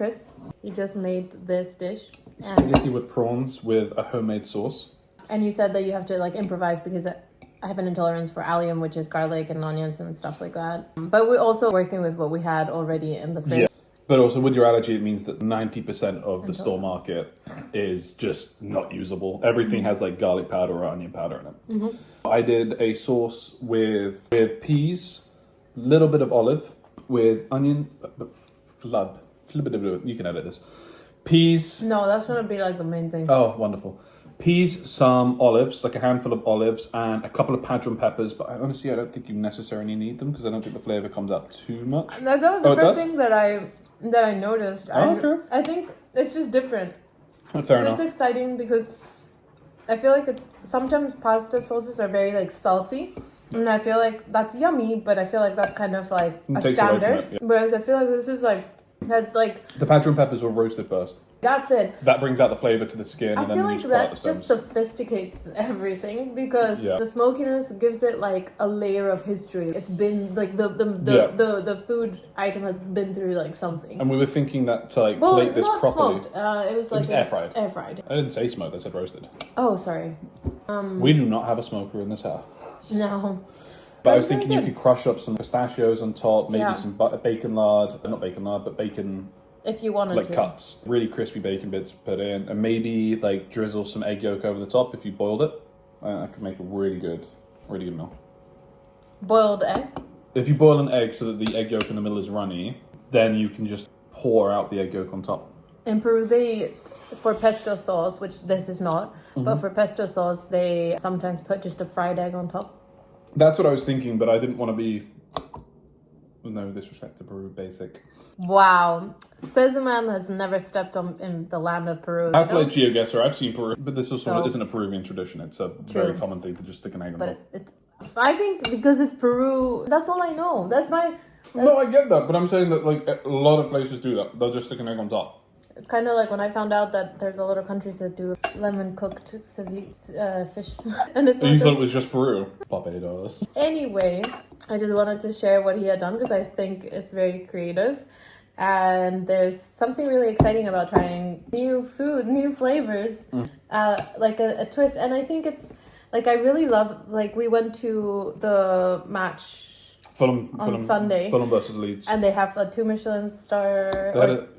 Chris. He just made this dish. Spaghetti with prawns with a homemade sauce. And you said that you have to like improvise because I have an intolerance for allium, which is garlic and onions and stuff like that. But we're also working with what we had already in the fridge. Yeah. But also with your allergy, it means that 90% of the store market is just not usable. Everything has like garlic powder or onion powder in it. I did a sauce with peas, little bit of olive, with onion, flub. You can edit this. Peas. No, that's gonna be like the main thing. Oh, wonderful. Peas, some olives, like a handful of olives, and a couple of padron peppers. But honestly, I don't think you necessarily need them because I don't think the flavor comes out too much. That was the first thing that I noticed. Okay. I think it's just different. Fair enough. It's exciting because I feel like it's sometimes pasta sauces are very like salty. And I feel like that's yummy, but I feel like that's kind of like a takes away from standard. it, yeah. Whereas I feel like this is like, that's like, The padron peppers were roasted first. that's it. So that brings out the flavor to the skin, I and then feel you like just pull out that the just stems. sophisticates everything because Yeah. the smokiness gives it like a layer of history. It's been like the food item has been through like something. And we were thinking that to like Well, plate this not properly. smoked. It was like air fried. Air fried. I didn't say smoked, I said roasted. Oh, sorry. We do not have a smoker in this house. No. But I was That's very thinking you good. could crush up some pistachios on top, maybe Yeah. some bacon lard, not bacon lard, but bacon If you wanted like to. cuts, really crispy bacon bits put in, and maybe like drizzle some egg yolk over the top if you boiled it. That could make a really good meal. Boiled egg. If you boil an egg so that the egg yolk in the middle is runny, then you can just pour out the egg yolk on top. In Peru, for pesto sauce, which this is not, but for pesto sauce, they sometimes put just a fried egg on top. That's what I was thinking, but I didn't want to be, with no disrespect to Peru, basic. Wow. Says a man has never stepped on in the land of Peru. I played GeoGuessr, I've seen Peru, but this also So- isn't a Peruvian tradition. It's a very common thing to just stick an egg on top. But I think because it's Peru, that's all I know. No, I get that, but I'm saying that like a lot of places do that. They'll just stick an egg on top. It's kind of like when I found out that there's a lot of countries that do lemon cooked fish. And it's So you not thought it was just Peru? Barbados. Anyway, I just wanted to share what he had done because I think it's very creative. And there's something really exciting about trying new food, new flavors, like a twist. And I think it's like, I really love, like we went to the match Fulham Sunday. Fulham versus Leeds. and they have a 2 Michelin star.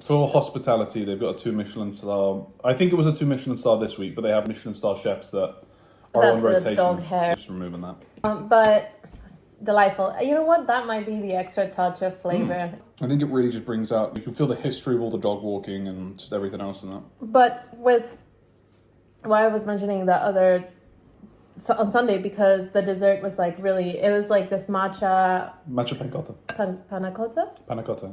For hospitality, they've got a 2 Michelin star. I think it was a 2 Michelin star this week, but they have Michelin star chefs that are on That's a rotation. dog hair. Just removing that. But delightful. You know what? That might be the extra touch of flavor. I think it really just brings out, you can feel the history of all the dog walking and just everything else in that. But with why I was mentioning the other on Sunday, because the dessert was like really, it was like this matcha Matcha pancotta. panna cotta. Panna cotta.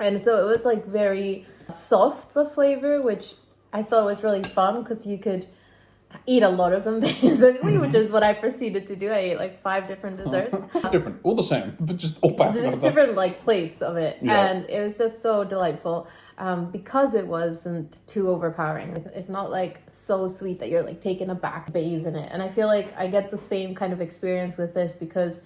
And so it was like very soft, the flavor, which I thought was really fun because you could eat a lot of them basically, which is what I proceeded to do. I ate like 5 different desserts. Different, all the same, but just all back. Different like plates of it. Yeah. And it was just so delightful. Because it wasn't too overpowering. It's not like so sweet that you're like taken aback, bathe in it. And I feel like I get the same kind of experience with this because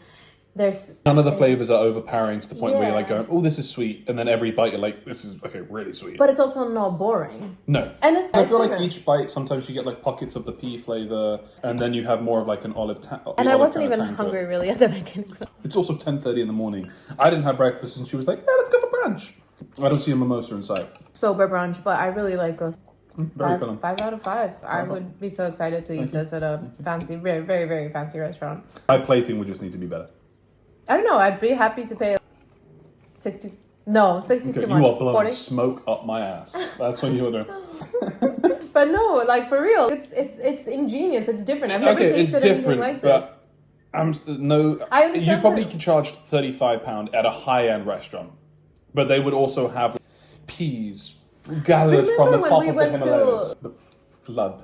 there's None of the flavors are overpowering to the point where you're like Yeah. going, oh, this is sweet. And then every bite you're like, this is, okay, really sweet. but it's also not boring. No. And it's I feel like different. each bite, sometimes you get like pockets of the pea flavor, and then you have more of like an olive And I wasn't even hungry really at the beginning. So. It's also 10:30 in the morning. I didn't have breakfast, and she was like, yeah, let's go for brunch. I don't see a mimosa in sight. Sober brunch, but I really like those. Very fun. 5 out of 5. I would be so excited to eat this at a fancy, very, very, very fancy restaurant. My plating would just need to be better. I don't know. I'd be happy to pay 60. No, 60 Okay, too you much. are blowing 40. smoke up my ass. That's when you order. But no, like for real, it's ingenious. It's different. I've never Okay, it's tasted anything different, like this. but no. I understand You probably that. could charge £35 at a high-end restaurant, but they would also have peas gathered from the Remember top when of we the went to- Himalayas. The flood.